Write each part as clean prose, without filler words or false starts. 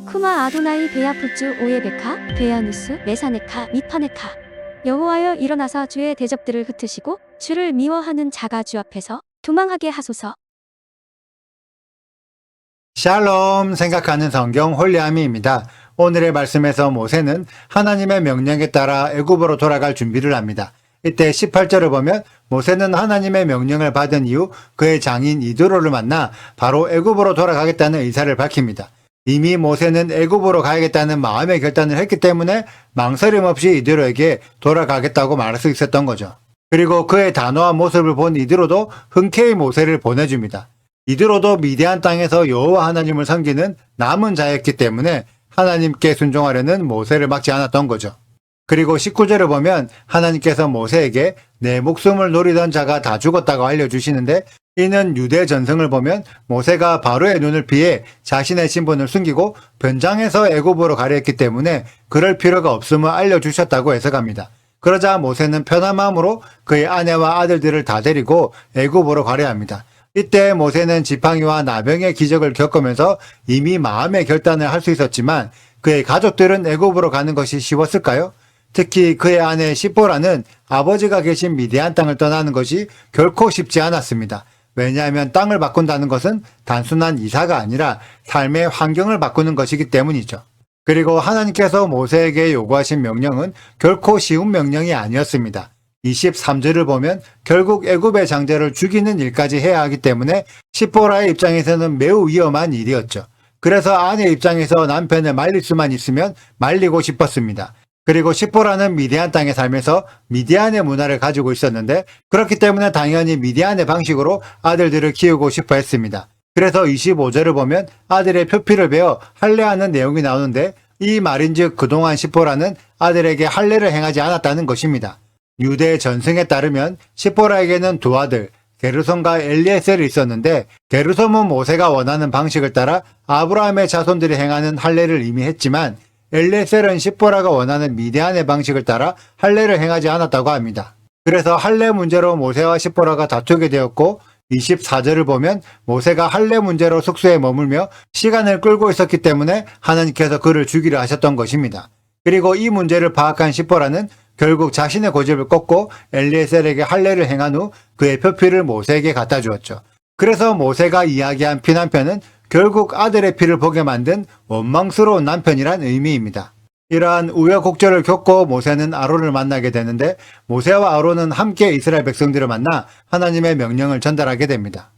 쿠마 아도나이 베야푸츠 오예베카 베야누스 메사네카 미파네카. 여호와여 일어나사 주의 대적들을 흩으시고 주를 미워하는 자가 주 앞에서 도망하게 하소서. 샬롬 생각하는 성경 홀리아미입니다. 오늘의 말씀에서 모세는 하나님의 명령에 따라 애굽으로 돌아갈 준비를 합니다. 이때 18절을 보면 모세는 하나님의 명령을 받은 이후 그의 장인 이드로를 만나 바로 애굽으로 돌아가겠다는 의사를 밝힙니다. 이미 모세는 애굽으로 가야겠다는 마음의 결단을 했기 때문에 망설임 없이 이드로에게 돌아가겠다고 말할 수 있었던 거죠. 그리고 그의 단호한 모습을 본 이드로도 흔쾌히 모세를 보내줍니다. 이드로도 미디안 땅에서 여호와 하나님을 섬기는 남은 자였기 때문에 하나님께 순종하려는 모세를 막지 않았던 거죠. 그리고 19절을 보면 하나님께서 모세에게 내 목숨을 노리던 자가 다 죽었다고 알려주시는데, 이는 유대 전승을 보면 모세가 바로의 눈을 피해 자신의 신분을 숨기고 변장해서 애굽으로 가려 했기 때문에 그럴 필요가 없음을 알려주셨다고 해석합니다. 그러자 모세는 편한 마음으로 그의 아내와 아들들을 다 데리고 애굽으로 가려 합니다. 이때 모세는 지팡이와 나병의 기적을 겪으면서 이미 마음의 결단을 할 수 있었지만 그의 가족들은 애굽으로 가는 것이 쉬웠을까요? 특히 그의 아내 시보라는 아버지가 계신 미디안 땅을 떠나는 것이 결코 쉽지 않았습니다. 왜냐하면 땅을 바꾼다는 것은 단순한 이사가 아니라 삶의 환경을 바꾸는 것이기 때문이죠. 그리고 하나님께서 모세에게 요구하신 명령은 결코 쉬운 명령이 아니었습니다. 23절을 보면 결국 애굽의 장자를 죽이는 일까지 해야 하기 때문에 시보라의 입장에서는 매우 위험한 일이었죠. 그래서 아내 입장에서 남편을 말릴 수만 있으면 말리고 싶었습니다. 그리고 시보라는 미디안 땅에 살면서 미디안의 문화를 가지고 있었는데, 그렇기 때문에 당연히 미디안의 방식으로 아들들을 키우고 싶어 했습니다. 그래서 25절을 보면 아들의 표피를 베어 할례하는 내용이 나오는데, 이 말인즉 그동안 시보라는 아들에게 할례를 행하지 않았다는 것입니다. 유대 전승에 따르면 시보라에게는 두 아들 게르솜과 엘리에셀이 있었는데, 게르솜은 모세가 원하는 방식을 따라 아브라함의 자손들이 행하는 할례를 이미 했지만 엘리에셀은 시보라가 원하는 미디안의 방식을 따라 할례를 행하지 않았다고 합니다. 그래서 할례 문제로 모세와 시보라가 다투게 되었고, 24절을 보면 모세가 할례 문제로 숙소에 머물며 시간을 끌고 있었기 때문에 하나님께서 그를 죽이려 하셨던 것입니다. 그리고 이 문제를 파악한 시보라는 결국 자신의 고집을 꺾고 엘리에셀에게 할례를 행한 후 그의 표피를 모세에게 갖다 주었죠. 그래서 모세가 이야기한 피난편은 결국 아들의 피를 보게 만든 원망스러운 남편이란 의미입니다. 이러한 우여곡절을 겪고 모세는 아론을 만나게 되는데, 모세와 아론은 함께 이스라엘 백성들을 만나 하나님의 명령을 전달하게 됩니다.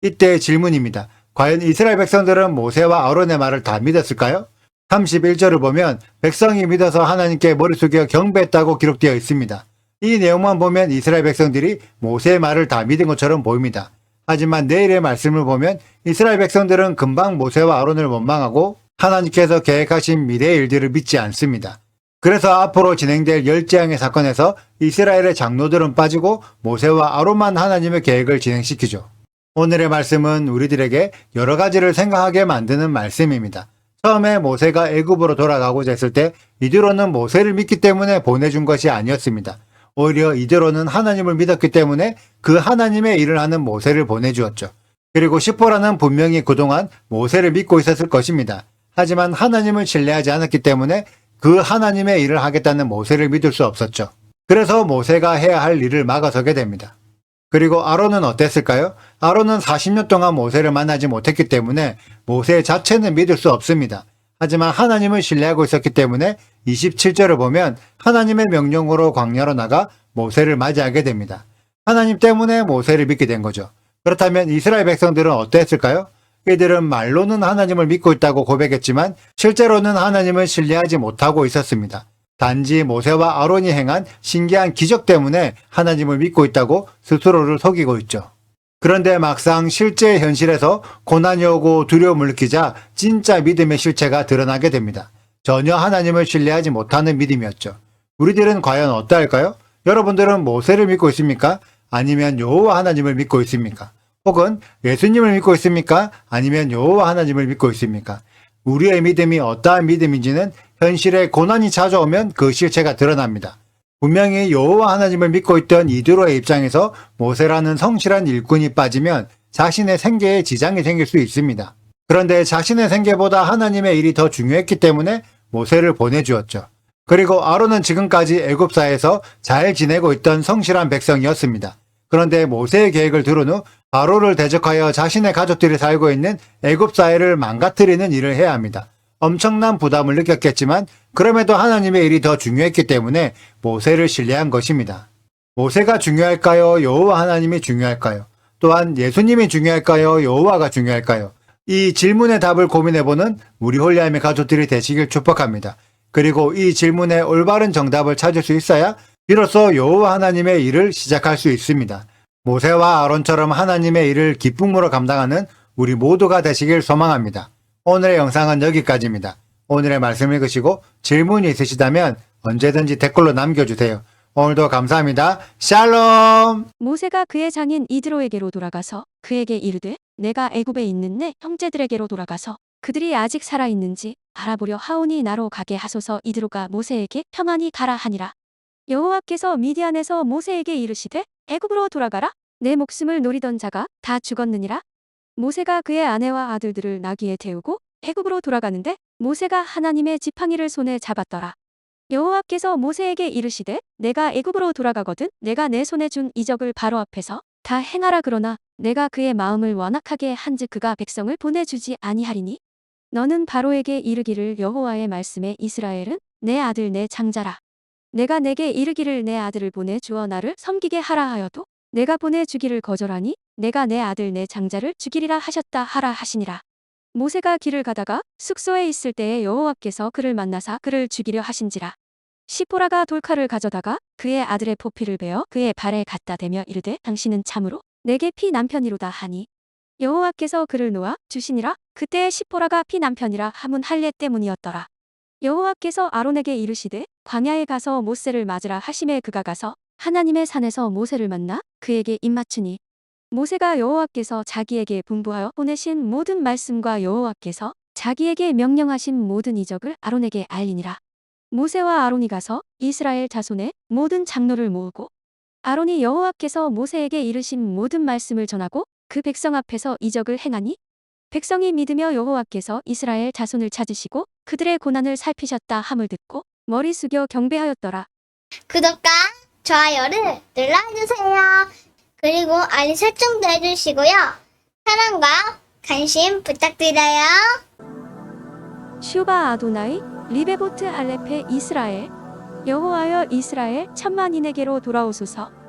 이때 질문입니다. 과연 이스라엘 백성들은 모세와 아론의 말을 다 믿었을까요? 31절을 보면 백성이 믿어서 하나님께 머리 숙여 경배했다고 기록되어 있습니다. 이 내용만 보면 이스라엘 백성들이 모세의 말을 다 믿은 것처럼 보입니다. 하지만 내일의 말씀을 보면 이스라엘 백성들은 금방 모세와 아론을 원망하고 하나님께서 계획하신 미래의 일들을 믿지 않습니다. 그래서 앞으로 진행될 열재앙의 사건에서 이스라엘의 장로들은 빠지고 모세와 아론만 하나님의 계획을 진행시키죠. 오늘의 말씀은 우리들에게 여러 가지를 생각하게 만드는 말씀입니다. 처음에 모세가 애굽으로 돌아가고자 했을 때 이드로는 모세를 믿기 때문에 보내준 것이 아니었습니다. 오히려 이드로는 하나님을 믿었기 때문에 그 하나님의 일을 하는 모세를 보내주었죠. 그리고 시보라는 분명히 그동안 모세를 믿고 있었을 것입니다. 하지만 하나님을 신뢰하지 않았기 때문에 그 하나님의 일을 하겠다는 모세를 믿을 수 없었죠. 그래서 모세가 해야 할 일을 막아서게 됩니다. 그리고 아론은 어땠을까요? 아론은 40년 동안 모세를 만나지 못했기 때문에 모세 자체는 믿을 수 없습니다. 하지만 하나님을 신뢰하고 있었기 때문에 27절을 보면 하나님의 명령으로 광야로 나가 모세를 맞이하게 됩니다. 하나님 때문에 모세를 믿게 된 거죠. 그렇다면 이스라엘 백성들은 어땠을까요? 이들은 말로는 하나님을 믿고 있다고 고백했지만 실제로는 하나님을 신뢰하지 못하고 있었습니다. 단지 모세와 아론이 행한 신기한 기적 때문에 하나님을 믿고 있다고 스스로를 속이고 있죠. 그런데 막상 실제 현실에서 고난이 오고 두려움을 느끼자 진짜 믿음의 실체가 드러나게 됩니다. 전혀 하나님을 신뢰하지 못하는 믿음이었죠. 우리들은 과연 어떠할까요? 여러분들은 모세를 믿고 있습니까? 아니면 여호와 하나님을 믿고 있습니까? 혹은 예수님을 믿고 있습니까? 아니면 여호와 하나님을 믿고 있습니까? 우리의 믿음이 어떠한 믿음인지는 현실에 고난이 찾아오면 그 실체가 드러납니다. 분명히 여호와 하나님을 믿고 있던 이드로의 입장에서 모세라는 성실한 일꾼이 빠지면 자신의 생계에 지장이 생길 수 있습니다. 그런데 자신의 생계보다 하나님의 일이 더 중요했기 때문에 모세를 보내주었죠. 그리고 아론은 지금까지 애굽사에서 잘 지내고 있던 성실한 백성이었습니다. 그런데 모세의 계획을 들은 후 바로를 대적하여 자신의 가족들이 살고 있는 애굽 사회를 망가뜨리는 일을 해야 합니다. 엄청난 부담을 느꼈겠지만 그럼에도 하나님의 일이 더 중요했기 때문에 모세를 신뢰한 것입니다. 모세가 중요할까요? 여호와 하나님이 중요할까요? 또한 예수님이 중요할까요? 여호와가 중요할까요? 이 질문의 답을 고민해보는 우리 홀리함의 가족들이 되시길 축복합니다. 그리고 이 질문의 올바른 정답을 찾을 수 있어야 비로소 여호와 하나님의 일을 시작할 수 있습니다. 모세와 아론처럼 하나님의 일을 기쁨으로 감당하는 우리 모두가 되시길 소망합니다. 오늘의 영상은 여기까지입니다. 오늘의 말씀 읽으시고 질문이 있으시다면 언제든지 댓글로 남겨주세요. 오늘도 감사합니다. 샬롬! 모세가 그의 장인 이드로에게로 돌아가서 그에게 이르되 내가 애굽에 있는 내 형제들에게로 돌아가서 그들이 아직 살아 있는지 알아보려 하오니 나로 가게 하소서. 이드로가 모세에게 평안히 가라 하니라. 여호와께서 미디안에서 모세에게 이르시되 애굽으로 돌아가라. 내 목숨을 노리던 자가 다 죽었느니라. 모세가 그의 아내와 아들들을 나귀에 태우고 애굽으로 돌아가는데 모세가 하나님의 지팡이를 손에 잡았더라. 여호와께서 모세에게 이르시되 내가 애굽으로 돌아가거든 내가 내 손에 준 이적을 바로 앞에서 다 행하라. 그러나 내가 그의 마음을 완악하게 한즉 그가 백성을 보내주지 아니하리니 너는 바로에게 이르기를 여호와의 말씀에 이스라엘은 내 아들 내 장자라. 내가 내게 이르기를 내 아들을 보내주어 나를 섬기게 하라 하여도 내가 보내주기를 거절하니 내가 내 아들 내 장자를 죽이리라 하셨다 하라 하시니라. 모세가 길을 가다가 숙소에 있을 때에 여호와께서 그를 만나사 그를 죽이려 하신지라. 시포라가 돌칼을 가져다가 그의 아들의 포피를 베어 그의 발에 갖다 대며 이르되 당신은 참으로 내게 피 남편이로다 하니 여호와께서 그를 놓아 주시니라. 그때에 시포라가 피 남편이라 함은 할례 때문이었더라. 여호와께서 아론에게 이르시되 광야에 가서 모세를 맞으라 하심에 그가 가서 하나님의 산에서 모세를 만나 그에게 입맞추니 모세가 여호와께서 자기에게 분부하여 보내신 모든 말씀과 여호와께서 자기에게 명령하신 모든 이적을 아론에게 알리니라. 모세와 아론이 가서 이스라엘 자손의 모든 장로를 모으고 아론이 여호와께서 모세에게 이르신 모든 말씀을 전하고 그 백성 앞에서 이적을 행하니 백성이 믿으며 여호와께서 이스라엘 자손을 찾으시고 그들의 고난을 살피셨다 함을 듣고 머리 숙여 경배하였더라. 구독과 좋아요를 눌러주세요. 그리고 알림 설정도 해주시고요. 사랑과 관심 부탁드려요. 슈바 아도나이 리베보트 알레페 이스라엘 여호와여 이스라엘 천만인에게로 돌아오소서.